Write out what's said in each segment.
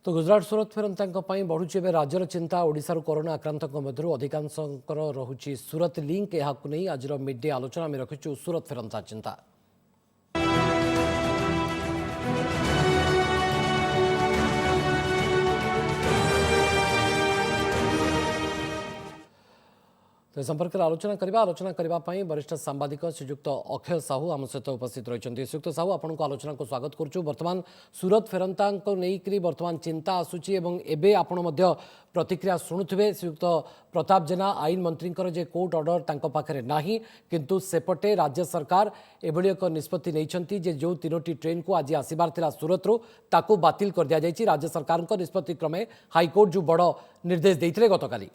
तो गुजरात सूरत फेरंता बढ़ुची राज्यर चिंता ओडिशार कोरोना आक्रांत मध्य अधिकांशंकर रहुची सूरत लिंक यह आज मिड डे आलोचना में रखिचु सूरत फेरंता चिंता। तो संपर्क में आलोचना करने वरिष्ठ सांबादिक श्रीजुक्त अक्षय साहू आम सहित उपस्थित रही। श्रीजुक्त साहू आपन को आलोचना को स्वागत करुचु। बर्तमान सूरत फेरंता नहीं बर्तमान चिंता आसूची एवं एबे आपण मध्य प्रतिक्रिया शुणुवे। श्रीजुक्त प्रताप जेना आईन मंत्री जे कोर्ट ऑर्डर तांको पाखरे नाही, किंतु सेपटे राज्य सरकार एभली एक निष्पत्ति नहीं जे जो तीनोटी ट्रेन को आज आसबार थिला सूरत ताकू बातिल कर दिया जायछि। राज्य सरकार निष्पत्ति क्रमे हाईकोर्ट जो बड़ निर्देश देइथिले गतकाली।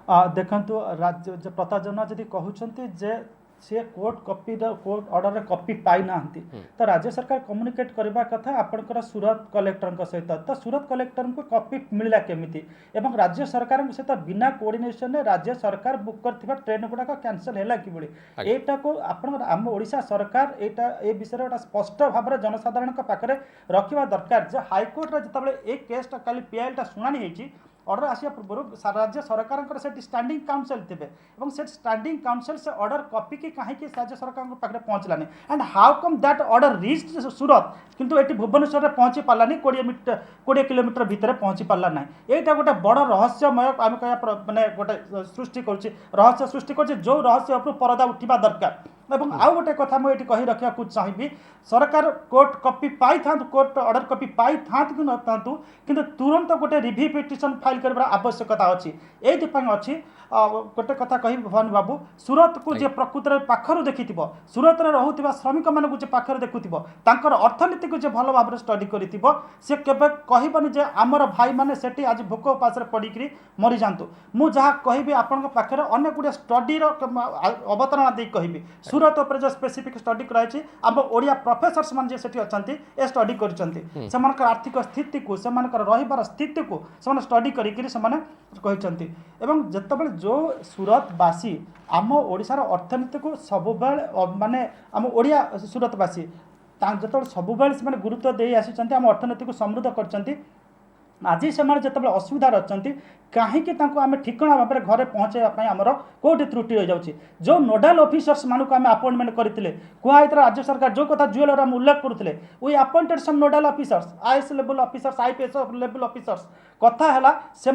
देखु राज्य प्रताप जेना जदि कहते जे सी court copy court order copy पाई ना तो राज्य सरकार कम्युनिकेट करने कथा आपंकर सूरत कलेक्टर सहित। तो सूरत कलेक्टर को कॉपी मिलला केमिति एवं राज्य सरकार सहित बिना कोऑर्डिनेशन राज्य सरकार बुक करथिबा ट्रेन गुड़ाक कैंसल है कि एटा को आम ओडिशा सरकार एटा ए विषय गोटा स्पष्ट भाव में जनसाधारण पाखे रखा दरकार। जे हाईकोर्ट जिते एक केसटा काली पीआईएल शुणाणी होती ऑर्डर आसिया पूर्व राज्य सरकार से स्टैंडिंग काउंसिल थे और से स्टैंडिंग काउंसिल से ऑर्डर कॉपी की कहीं राज्य सरकार पाखे पहुँचलानी and how come that order reach सूरत किंतु ये भुवनेश्वर में पहुँची पारानी 20 किलोमीटर भितर पहुँची पारा ना। यहाँ गोटे बड़ रहस्यमय आम कह मैंने गोटे सृष्टि रहस्य सृष्टि कर जो रहस्य परदा उठा दरकार। एवं आउ गोटे कथा मुझे कही रखा चाहिए सरकार कोर्ट कॉपी पाई था कोर्ट ऑर्डर कॉपी पाई था कि न था कि तुरंत गोटे रिव्यू पिटिशन फाइल कर आवश्यकता अच्छी। ये अच्छी गोटे कथा कह भवानी बाबू सूरत को जे प्रकृत में पाखर देखी सूरत में रोकवा श्रमिक मान पाखर देखुव अर्थनीति को भल भाव में स्टडी कर कहबनी जे आमर भाई मैंने से आज भोक उपास पड़ी मरी जातु। मुझे कहि आपण पाखे अनेक गुड़िया स्टडी अवतरणा दे कहि सूरत उपर जो स्पेसिफिक स्टडी कराई आम ओडिया प्रोफेसर्स मान जे सेठी अछंती ए स्टडी करछंती सेमानकर आर्थिक स्थिति को सेमानकर रहिबार स्थिति को सेमाने स्टडी करिकरी सेमाने कहिसंती। एवं जतबेले जो सूरतवासी आम ओडिशार अर्थनीति को सबुबेले माने आम ओडिया सूरतवासी जो सब गुरुत्व दे आसी आम अर्थनीति को समृद्ध कर आज से जिते असुविधा अच्छा कहीं आम ठिकणा भाव में घरे पहुँचाई आमर कौटी त्रुटि रही जाऊँगी। जो नोडाल ऑफिसर्स मानक आम अपॉइंटमेंट करते कहुई राज्य सरकार जो कथा जुएल उल्लेख करुले we appointed some nodal officers IAS level officers IPS level officers कथा है से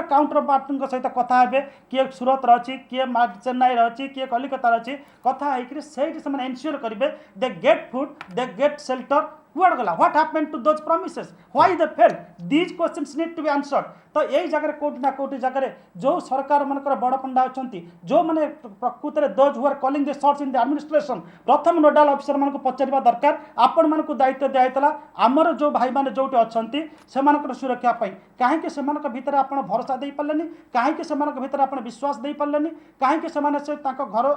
काउंटर पार्ट सहित कथा हे किए सूरत रही किए चेन्नई रही किए कलिकता रही कथा है एनश्योर करेंगे they get food they get shelter कुआड़ गला what happened to those promises why they failed these questions need to be answered. तो यही जगह कोटी ना कोटी जगह जो सरकार मानकर बड़ पंडा अच्छा जो मैंने प्रकृत में those who are calling the shots in the administration प्रथम नोडाल ऑफिसर मान पचार दरकार आपण मान दायित्व दिखाई आमर जो भाई मैंने जो अच्छा से सुरक्षा कहीं से भितर आप भरोसा दे पारे कहीं से भितर आप विश्वास दे पारे कहीं से घर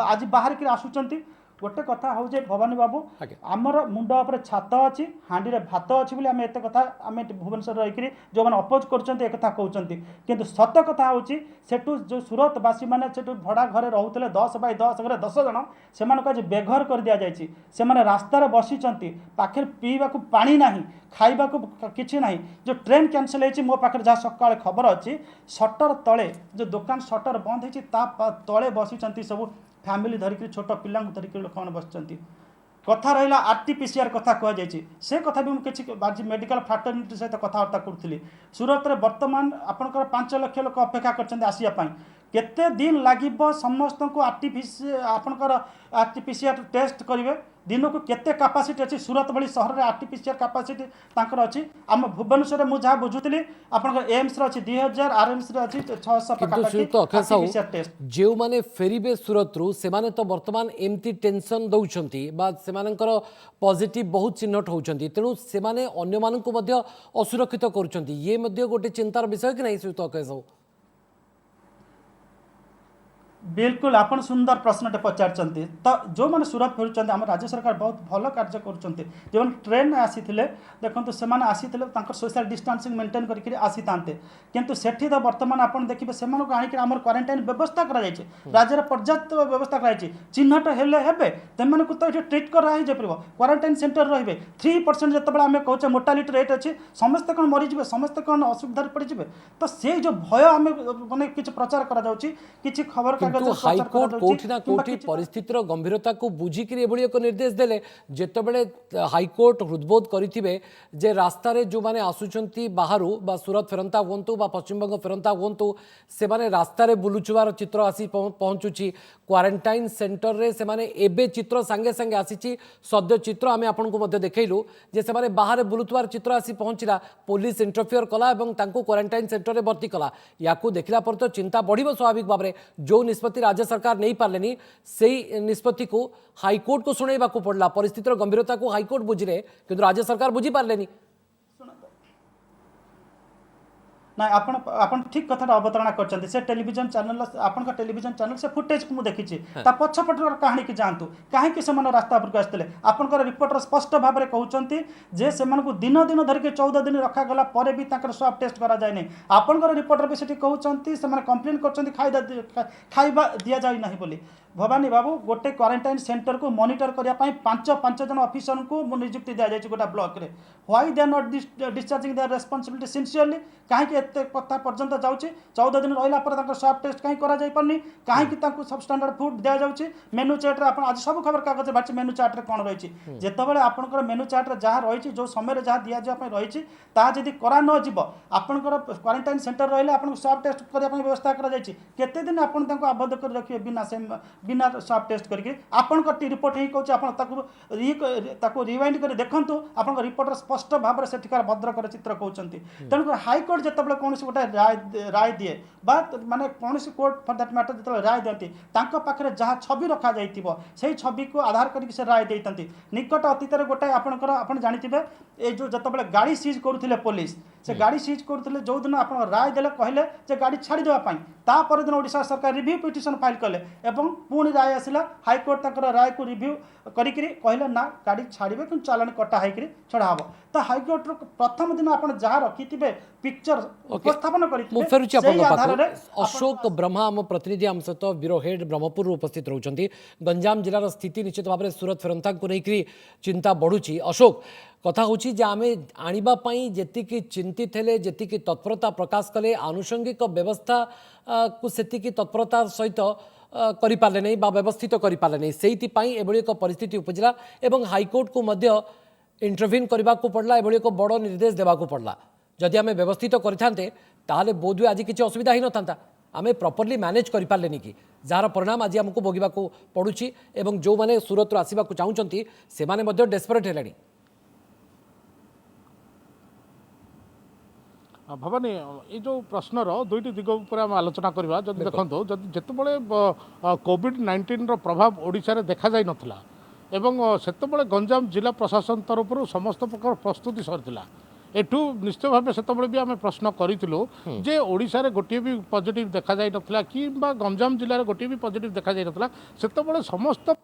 आज बाहर के आसुंच। गोटे कथा हूँ भवानी बाबू आमर मुंड उपर छात अच्छी हाँडी में भात अच्छी बोली आम एत कथा आम भुवनेश्वर रही जो मैंने अपोज कर कहते किंतु सत कथा हूँ सेठू जो सूरतवासी मैंने से भड़ा घरे रोते 10 बाय 10 घरे 10 जन से आज बेघर कर दि जाए से रास्तार बसी पाखे पीवा पानी ना खाइबा किसी ना जो ट्रेन कैंसल होती मो पाखे जहाँ सका खबर अच्छी सटर तले जो दुकान सटर बंद होती तले बसी सब फैमिली धरिक छोट पिला धरिक लोक मैंने बस कथा रहा आरटीपीसीआर कथा कहुई से कथा भी मुझे आज मेडिकल फ्राटर्निटी सहित कथबार्ता करूँ सूरत में बर्तमान आपंकर 5 लाख लोक अपेक्षा करपाई केते दिन लगे समस्त को आपंकर आरटीपीसीआर टेस्ट करेंगे दिन को केते कैपेसिटी अच्छी सूरत भली सहर में आरटीपीसीआर कैपेसिटी तांकर अच्छी आम भुवनेश्वर में जहाँ बुझुली आपंकर एम्स अच्छी 2000 आरएम्स अच्छी 600 टेस्ट जो मैंने फेरबे सूरत रु से माने तो वर्तमान एमती टेंशन दौरान से पॉजिटिव बहुत चिन्हट होती तेणु से अन्य मानक असुरक्षित कर गोटे चिंतार विषय कि नहीं श्रीयुक्त अकेश साहू बिल्कुल आपण सुंदर प्रश्नटे पचारचंती तो जो माने सूरत फेरुचंती हम राज्य सरकार बहुत भल कार्य करुचंती जो माने ट्रेन आसीथिले देखंतु से माने आसीथिले तांकर सोशल डिस्टेंसिंग मेंटेन करके आसी तांते किंतु सेठी तो वर्तमान आपण देखिबे सेमानो आनी कि हमर क्वारंटाइन व्यवस्था करा जायछि राज्य रे पर्याप्त व्यवस्था करा जायछि चिन्हट हेले हेबे तेमन को तो ट्रीट करा ही जे परबो क्वारंटाइन सेंटर रहिबे 3% जतबेला हमें कहउछे मोर्टालिटी रेट अछि समस्त कोन मरि जिवे समस्त कोन असुविधा पड़ जिवे तो से जो भय हमें माने किछ प्रचार करा जाउछि किछ खबर किंतु हाईकोर्ट कोठी ना कोठी परिस्थितिर गंभीरता को बुझिक एभली एक निर्देश देले जेतेबेले हाईकोर्ट हृदबोध करिथिबे जे रास्ता रे जो माने आसुचंती बाहरु बा सूरत फेरंता हुंतु बा पश्चिम बंग फेरंता हुंतु से माने रास्ता रे बुलुचुवार चित्र आसी पहुंचुची क्वारंटाइन सेंटर रे से माने एबे चित्र संगे संगे आसीची सद्य चित्र आमे आपन को मध्ये देखैलु जे से माने बाहर बुलुतुवार चित्र आसी पहुंचिला पुलिस इंटरफियर कला एवं तांको क्वारंटाइन सेंटर रे भर्ती कला याकू देखला पर तो चिंता बढ़िबो स्वाभाविक भाबरे जो निष्पत्ति राज्य सरकार नहीं पारलेनी से निष्पत्ति को हाईकोर्ट को शुणेबा को पड़ला परिस्थितिर गंभीरता को हाईकोर्ट बुझिले किंतु राज्य सरकार बुझी पारलेनी ना आपण आपण ठीक कथा अवतरणा करछन्ती से टेलीविजन चैनल आपण का टेलीविजन चैनल से फुटेज को मु देखिछि ता पछपटर कहानी की जानतु काहे कि से रास्ता पर आस्ते आपण का रिपोर्टर स्पष्ट भाव में कहउछन्ती जे से को दिन दिन धर के 14 दिन रखा गला परे भी ताकर स्वाब टेस्ट करा जाय नै आपण का रिपोर्टर भी सेठी कहउछन्ती से कंप्लेन करछन्ती खाइबा दिया जाय नाही बोली भवानी बाबू गोटे क्वारंटाइन सेंटर को मॉनिटर करिया पई पांच जन ऑफिसर को नियुक्ति दिया जाय गोटा ब्लॉक रे why they are not discharging their responsibility sincerely काहे कि एते कथा पर्यंत जाउची 14 दिन रहिला पर ताकर स्वाब टेस्ट काहे करा जाय परनी काहे कि तांको सब स्टैंडर्ड फूड दिया जाउची मेनू चार्ट रे आपण आज सब खबर कागज बाची मेनू चार्ट रे कोन रहिची जेतबेले आपनकर मेनू चार्ट रे जहा रहिची जो समय रे जहा दिया जा पई रहिची ता जदी करा न जिवो आपनकर क्वारंटाइन सेंटर रहिले आपन स्वाब टेस्ट करिया पई व्यवस्था करा जायची केते दिन आपण तांको आबद्ध कर रखिबे बिना स्वाब टेस्ट करके आपन का रिपोर्ट ही कहूँ आप रिवाइंड कर देखु आप रिपोर्टर स्पष्ट भाव में सेठिकार भद्रकर चित्र कहते तेणुक हाईकोर्ट जिते कौन गोटे राय दिए माने कौन कोर्ट फर दैट मैटर जो राय दिखती पाखे जहाँ छवि रखा से छवि को आधार करके राय देती निकट अतीत गोटे आप जानते ये जो जिते गाड़ी सीज करुले पुलिस से गाड़ी सीज करुले जो दिन आप राय देले कहले गाड़ी छाड़ी देवाई तापर दिन ओडिशा सरकार रिव्यू पिटिशन फाइल कले एवं पुणी राय आसला हाईकोर्ट तक राय को रिव्यू करिकरी कहले ना गाड़ी छाड़े कि चालान कटा होकर छड़ा हम तो हाईकोर्ट प्रथम दिन आप जहाँ रखिथे पिक्चर उपस्थापन कर अशोक ब्रह्मा आम प्रतिनिधि आम सहित ब्यूरो हेड ब्रह्मपुर उपस्थित रहउछंती गंजाम जिलार स्थिति निश्चित भाव में सूरत फेरंता को लेकर चिंता बढ़ुची अशोक कथा होची जे आमे आनिबा पई जेतिकी चिंतित हेले जेतिकी तत्परता प्रकाश कले आनुषंगिक व्यवस्था को सेतिकी तत्परता सहित करि पाले नै बा व्यवस्थित करि पाले नै सेहिति पई एबळी एक परिस्थिति उपजिला एवं हाईकोर्ट को मध्य इंटरव्यून करबा को पड़ला एबळी एक बड़ निर्देश देबा को पड़ला जदि आमे व्यवस्थित करिथांते ताले बोधुए आज किछि असुविधा ही नथांता आमे प्रॉपर्ली मैनेज करि पारलेनी कि जार परिणाम आज हमको भोगिबा को पडुची एवं जो माने सूरत रो आसीबा को चाहुचंती से माने मध्य डेस्परेट हेलानी भवानी ये जो प्रश्नर दुईटी दिग उपर आम आलोचना करवा जब देखो जिते कोविड-19 प्रभाव ओडिशा रे देखा जाई नथिला एवं सेतबेले गंजाम जिला प्रशासन तरफ समस्त प्रकार प्रस्तुति सरथिला एठू निश्चय भाव से भी आम प्रश्न करूँ जे ओडिशा रे गोटे भी पॉजिटिव देखा जाई नथिला कि गंजाम जिले में गोटे भी पॉजिटिव देखा जाई नथिला सेतबेले समस्त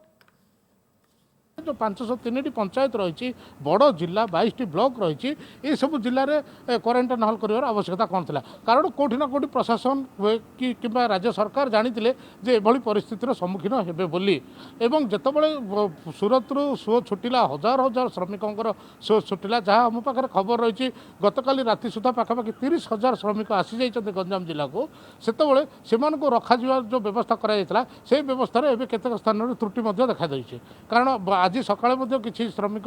जो 503 पंचायत रही बड़ जिला 22 ब्लॉक रही ये सब जिले में क्वारंटाइन हल कर आवश्यकता कौन था कारण कौटि ना कौटि प्रशासन कि राज्य सरकार जानी जे एभली परिस्थितिर सम्मुखीन हेबे बोली एवं जितेबाला सूरत सुओ छुटिला हजार हजार श्रमिकों सुओ छुटिला जहाँ आम पाखे खबर रही गतकाली राति सुधा पाखापाखि 30,000 श्रमिक आसी जाइछन्ते गंजाम जिला को सेतेबेले सेमानकु रखा जो व्यवस्था कराइला से व्यवस्था एवं केतेक स्थान त्रुटि देखा देइछे कारण आज सकाळे किसी श्रमिक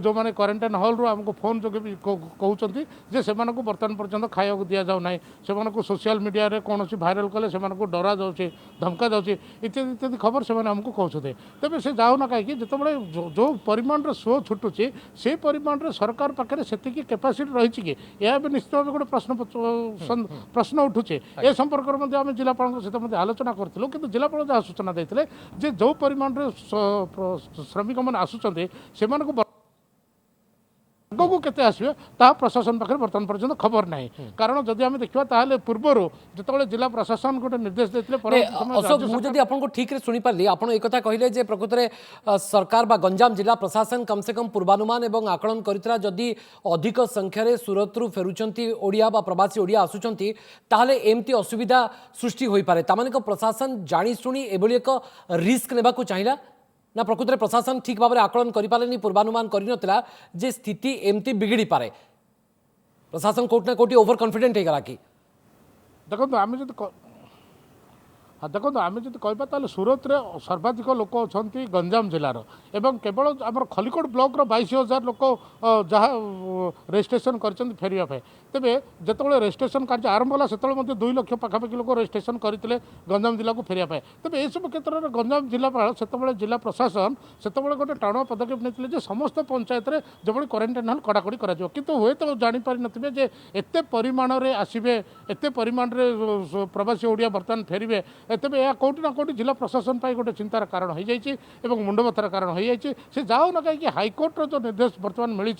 जो मैंने क्वारंटाइन हॉल रू आमको फोन जो भी कहते जे से बर्तमान पर्यंत खाया दि जाऊ ना से सोशल मीडिया रे कौन भाइराल कले से डरा जाऊँगी धमका जाऊँगी इत्यादि इत्यादि खबर से हमको कहते तेज से जाऊना कहीं जो जो परिमाण शो छुटुची से परिमाण सरकार पाखे से कैपेसिटी रही कि यह भी निश्चित भाव गोटे प्रश्न उठुचे ए संपर्क में आम जिलापाल सहित आलोचना करूँ कि जिलापाल जहाँ सूचना देते जो परिमाण श्रमिक मैंने आसुचंते आगक केते आसबे ता प्रशासन पाखे बर्तमान पर्यंत खबर नहीं कारण जदि आम देखा ताहले पूर्वर जो जिला प्रशासन गोटे निर्देश देते अशोक मुझे आपको ठीक से शुणी पारि आप एक कहले जे प्रकृत में सरकार बा गंजाम जिला प्रशासन कम से कम पूर्वानुमान और आकलन करथिला जदि अधिक संख्यार सूरत रु फेरुचंती ओडिया बा प्रवासी ओडिया आसुचंती ताहले एमती असुविधा सृष्टि होई पारे तामाने को प्रशासन जानी शुणी एभली एक रिस्क नेबा को चाहिला ना प्रकृत में प्रशासन ठीक भाव में आकलन करें पूर्वानुमान करनता जे स्थिति एमती बिगिड़ी पारे प्रशासन कोट ना कोटी ओवर कॉन्फिडेंट हो गला कि देखो आम जो देखो आम जो कहता सूरत में सर्वाधिक लोक अच्छा गंजाम जिलार एवं केवल आम खलिकोट ब्लॉक 22,000 लोक जहाँ रेजिस्ट्रेशन कर फेरवाई तेरे जिते रेजिस्ट्रेशन कार्य आरंभ है से 2 लाख पाखापाखि लोक रेजिस्ट्रेशन करते गंजाम जिला को फेरवाई तेज यह सब क्षेत्र में गंजाम जिलापाल से जिला प्रशासन से गोटे टाणुआ पदक्षेप नहीं समस्त पंचायत में जो क्वारंटाइन हल कड़ाकड़ी किंतु हुए तो जापर नए एत परिमाण में आसवे एत परिमाण में प्रवासी ओडिया बर्तमान फेरवे तेज यह कौटी ना कौटी जिला प्रशासन पर गोटे चिंतार कारण हो जाए मुंडबथार कारण हो जाए से जाओ ना कहीं हाइकोर्टर जो निर्देश बर्तमान मिली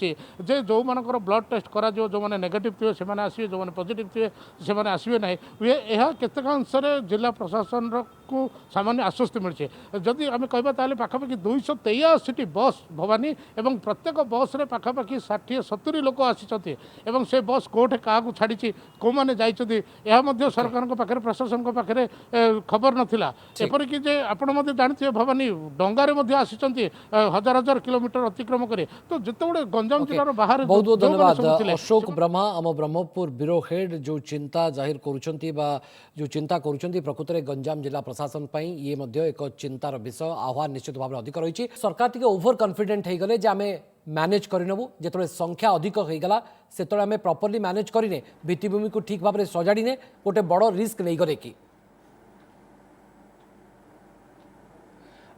जे जो मानकर ब्लड टेस्ट करा जो मैंने नेगेटिव थे से आसवे जो पॉजिटिव थे से आसवे ना यह केतेकांश जिला प्रशासन को सामान्य आश्वस्ति मिली जदि आम कहवा ताले पाखापाखि 283 बस भवानी एवं प्रत्येक बस रे पाखापाखि 60-70 लोक आसी से बस कोठे क्या छाड़ी कौ मैंने जाइए सरकार पाखे प्रशासन पाखे खबर नाला एपरिक जे आपण जानते भवानी डंगारे आसी 1000 किलोमीटर अतिक्रम करे तो जिते गंजाम जिलार बाहर बहुत बहुत धन्यवाद अशोक ब्रह्मा आम ब्रह्मपुर ब्यूरो हेड जो चिंता जाहिर करुछंती बा जो चिंता करुछंती प्रकृत में गंजाम जिला प्रशासन पई ये मध्य एक चिंतार विषय आह्वान निश्चित भाव में अधिक रही सरकार टी ओभर कॉन्फिडेंट हो गले आम मैनेज करनेबू जो संख्या अधिक हो गला से आम प्रॉपर्ली मैनेज करें भित्तिभूमि को ठीक भाव में सजाड़ने गोटे बड़ रिस्क नहीं गले कि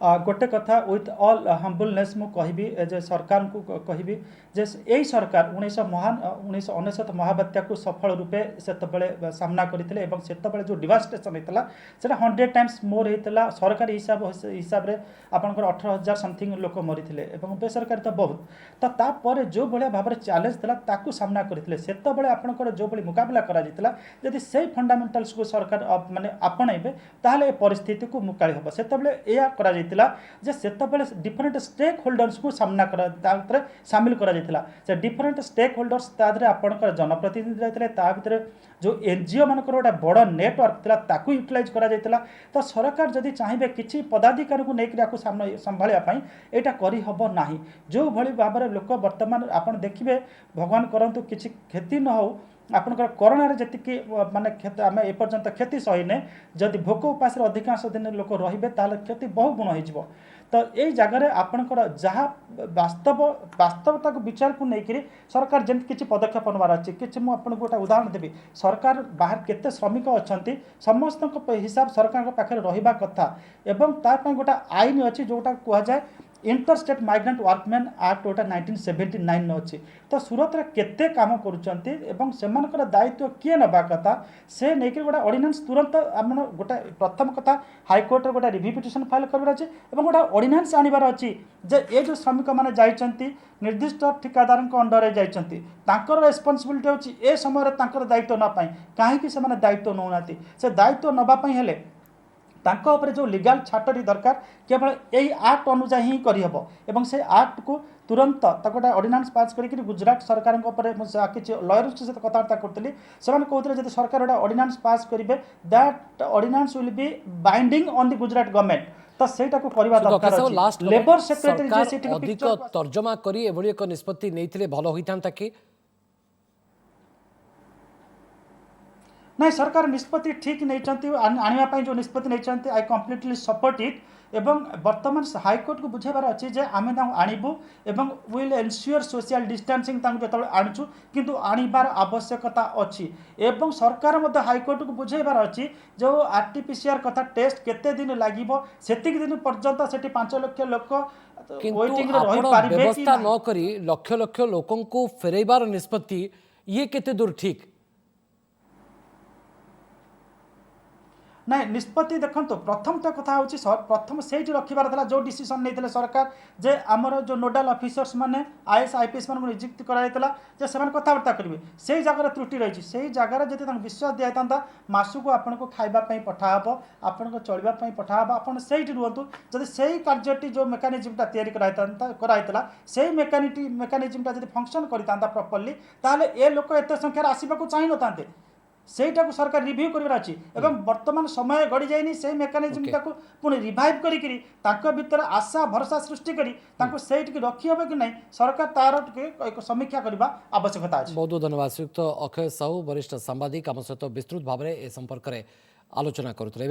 गोटे कथा विथ ऑल हम्बलनेस मु कहबी जे सरकार को कहबी जे यही सरकार 1999 महाबात्या को सफल रूपे से सामना करते एवं से जो डिवास्टेशन होता है 100 टाइम्स मोर होता सरकारी हिसाब से आपंकर 18,000 समथिंग लोक मरी और बेसरकारी तो बहुत तो तापर जो भाया भाव में चैलेंज था सामना करते से आपंकर जो भाई मुकाबला करा से फंडामेंटाल्स को सरकार माने आपणेबे ताहले परिस्थिति को मुकाली हम से डिफरेंट स्टेक होल्डर्स को सामना कर सामिल कर डिफरेंट स्टेक होल्डर्स आपंकर जनप्रतिनिधि जाते जो एनजीओ मानकर गोटे बड़ नेटवर्क था यूटिलाइज करा तो सरकार जदि चाहिए किसी पदाधिकारी को लेकर संभाळिया यहाँ करहब ना जो भली भाव में लोक बर्तमान आप देखिए भगवान करंतु किसी क्षति न हो आपंकर कोरोना जी माने आम एपर्यंत क्षति सहीने जदि भोक उपास अधिकांश दिन लोक रे क्षति बहु गुण हो तो यही जगार आपंकर जहाँ वास्तवता को विचार को लेकर सरकार जमी किसी पदक्षेप नवार अच्छी कि मुझे गोटे उदाहरण देवी सरकार बाहर केते श्रमिक अच्छा समस्त हिसाब सरकार पाखे रहा कथा एवं ताप गोटे आईन अच्छी जोटा कहुए इंटरस्टेट माइग्रेंट वर्कमैन एक्ट गोटा 1979 अच्छी तो सूरत रे केते काम करुचंती एवं सेमानकर दायित्व किए नबा कथा से नहीं गोटे ऑर्डिनेंस तुरंत आम गोटे प्रथम कथा हाईकोर्ट गोटे रिव्यू पिटिशन फाइल कर अच्छे और गोटे ऑर्डिनेंस आनिबार अच्छी जे ये जो श्रमिक मैंने जाइछंती निर्दिष्ट ठिकादार अंडर जाइछंती तांकर रेस्पॉन्सिबिलिटी होची ए समय तांकर दायित्व ना पाई काहे से दायित्व नौनाती से दायित्व नबा हेले तांको ऊपर जो लीगल छाटरी दरकार केवल यही एक्ट अनुसार ही करहब एवं से एक्ट को तुरंत गोटे ऑर्डिनेंस पास करके गुजरात सरकार किसी लयर सहित कथबार्ता करी से कहते जब सरकार गोटे ऑर्डिनेंस पास करेंगे that ordinance will be binding on the Gujarat government तो सेटा को करबा दरकार अछि लेबर सेक्रेटरी जे सिटी अधिक तर्जमा करी एभली एक निष्पत्ति नैथिले भलो होइतांता कि नहीं सरकार निष्पत्ति ठीक नहीं आने जो निष्पत्ति नहीं आई कम्प्लीटली सपोर्ट इट एवं वर्तमान हाईकोर्ट को बुझेबार अच्छी जे आम आणबू एवं विल एनश्योर सोशल डिस्टेंसिंग जो आणुचु किंतु आणबार आवश्यकता अच्छी एवं सरकार हाईकोर्ट को बुझेबार अच्छी जो आरटीपीसीआर कथा टेस्ट केते दिन लागिबो सेतिक दिन पर्यंत सेठी 5 लाख लोक व्यवस्था न करी लक्ष लक्ष लोकों को फेरैबार निष्पत्ति ये केते दूर ठीक ନାଇଁ ନିଷ୍ପତ୍ତି ଦେଖନ୍ତୁ ପ୍ରଥମଟା କଥା ହେଉଛି ପ୍ରଥମ ସେଇଠି ରଖିବାର ଥିଲା ଯେଉଁ ଡିସିସନ୍ ନେଇଥିଲେ ସରକାର ଯେ ଆମର ଯେଉଁ ନୋଡାଲ ଅଫିସର୍ସ ମାନେ ଆଇଏସ୍ ଆଇପିଏସ୍ ମାନଙ୍କୁ ନିଯୁକ୍ତି କରାଯାଇଥିଲା ଯେ ସେମାନେ କଥାବାର୍ତ୍ତା କରିବେ ସେଇ ଜାଗାରେ ତ୍ରୁଟି ରହିଛି ସେଇ ଜାଗାରେ ଯଦି ତାଙ୍କୁ ବିଶ୍ୱାସ ଦିଆଯାଇଥାନ୍ତା ମାସକୁ ଆପଣଙ୍କୁ ଖାଇବା ପାଇଁ ପଠାହେବ ଆପଣଙ୍କୁ ଚଳିବା ପାଇଁ ପଠାହେବ ଆପଣ ସେଇଠି ରୁହନ୍ତୁ ଯଦି ସେଇ କାର୍ଯ୍ୟଟି ଯେଉଁ ମେକାନିଜିମ୍ଟା ତିଆରି କରାଯାଇଥିଲା ସେଇ ମେକାନିଜିମ୍ଟା ଯଦି ଫଙ୍କସନ୍ କରିଥାନ୍ତା ପ୍ରପରଲି ତାହେଲେ ଏ ଲୋକ ଏତେ ସଂଖ୍ୟାରେ ଆସିବାକୁ ଚାହିଁନଥାନ୍ତେ ସେଇଟାକୁ ସରକାର ରିଭ୍ୟୁ କରିବାର ଅଛି ଏବଂ ବର୍ତ୍ତମାନ ସମୟ ଗଡ଼ି ଯାଇନି ସେଇ ମେକାନିଜିମ୍ଟାକୁ ପୁଣି ରିଭାଇଭ୍ କରିକିରି ତାଙ୍କ ଭିତରେ ଆଶା ଭରସା ସୃଷ୍ଟି କରି ତାଙ୍କୁ ସେଇଠିକି ରଖିହେବ କି ନାହିଁ ସରକାର ତାର ଟିକେ ଏକ ସମୀକ୍ଷା କରିବା ଆବଶ୍ୟକତା ଅଛି। बहुत बहुत धन्यवाद श्रीयुक्त अक्षय साहू वरिष्ठ सांबादिक आम सहित विस्तृत भाव में ए संपर्क में आलोचना करुले।